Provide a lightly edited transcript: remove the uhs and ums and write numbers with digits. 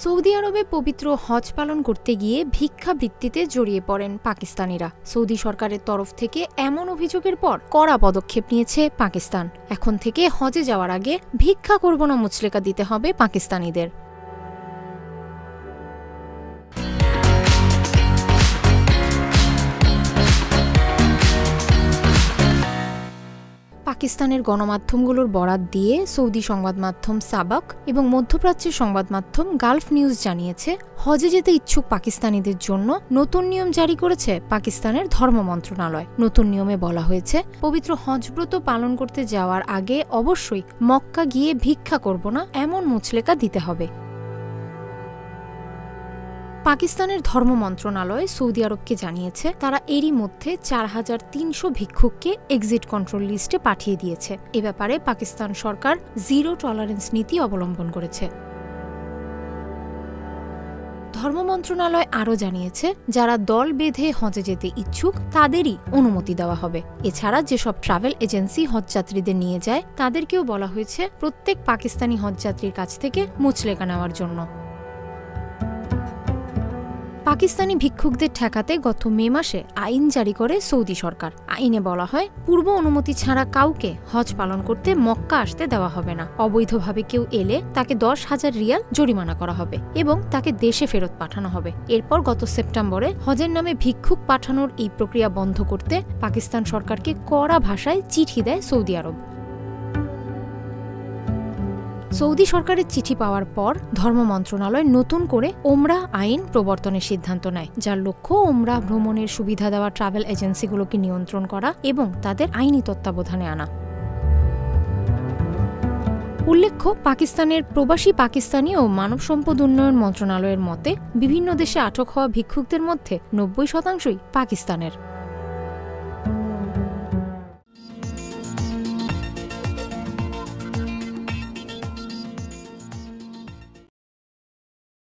Saudi আরবে পবিত্র হজ পালন করতে গিয়ে ভিক্ষাবৃত্তিতে জড়িয়ে পড়েন পাকিস্তানিরা। সৌদি সরকারের তরফ থেকে এমন অভিযোগের পর কড়া পদক্ষেপ নিয়েছে পাকিস্তান। এখন থেকে হজে যাওয়ার আগে ভিক্ষা করব না মুচলেকা দিতে হবে পাকিস্তানিদের। পাকিস্তানের গণমাধ্যমগুলোর বরাত দিয়ে সৌদি সংবাদ মাধ্যম সাবাক এবং মধ্যপ্রাচ্যের সংবাদ মাধ্যম গালফ নিউজ জানিয়েছে, হজে যেতে ইচ্ছুক পাকিস্তানিদের জন্য নতুন নিয়ম জারি করেছে পাকিস্তানের ধর্ম মন্ত্রণালয়। নতুন নিয়মে বলা হয়েছে, পবিত্র হজব্রত পালন করতে যাওয়ার আগে অবশ্যই মক্কা গিয়ে ভিক্ষা করব না এমন মুচলেকা দিতে হবে। পাকিস্তানের ধর্ম মন্ত্রণালয় সৌদি আরবকে জানিয়েছে, তারা এরই মধ্যে ৪৩০০ ভিক্ষুককে এক্সিট কন্ট্রোল লিস্টে পাঠিয়ে দিয়েছে। এ ব্যাপারে পাকিস্তান সরকার জিরো টলারেন্স নীতি অবলম্বন করেছে। ধর্ম মন্ত্রণালয় আরও জানিয়েছে, যারা দল বেঁধে হজে যেতে ইচ্ছুক তাদেরই অনুমতি দেওয়া হবে। এছাড়া যেসব ট্রাভেল এজেন্সি হজযাত্রীদের নিয়ে যায় তাদেরকেও বলা হয়েছে প্রত্যেক পাকিস্তানি হজযাত্রীর কাছ থেকে মুচলেকা নেওয়ার জন্য। পাকিস্তানি ভিক্ষুকদের ঠেকাতে গত মে মাসে আইন জারি করে সৌদি সরকার। আইনে বলা হয়, পূর্ব অনুমতি ছাড়া কাউকে হজ পালন করতে মক্কা আসতে দেওয়া হবে না। অবৈধভাবে কেউ এলে তাকে ১০,০০০ রিয়াল জরিমানা করা হবে এবং তাকে দেশে ফেরত পাঠানো হবে। এরপর গত সেপ্টেম্বরে হজের নামে ভিক্ষুক পাঠানোর এই প্রক্রিয়া বন্ধ করতে পাকিস্তান সরকারকে কড়া ভাষায় চিঠি দেয় সৌদি আরব। সৌদি সরকারের চিঠি পাওয়ার পর ধর্ম মন্ত্রণালয় নতুন করে ওমরাহ আইন প্রবর্তনের সিদ্ধান্ত নেয়, যার লক্ষ্য ওমরাহ ভ্রমণের সুবিধা দেওয়া ট্রাভেল এজেন্সিগুলোকে নিয়ন্ত্রণ করা এবং তাদের আইনি তত্ত্বাবধানে আনা। উল্লেখ্য, পাকিস্তানের প্রবাসী পাকিস্তানি ও মানব সম্পদ উন্নয়ন মন্ত্রণালয়ের মতে বিভিন্ন দেশে আটক হওয়া ভিক্ষুকদের মধ্যে ৯০% পাকিস্তানের।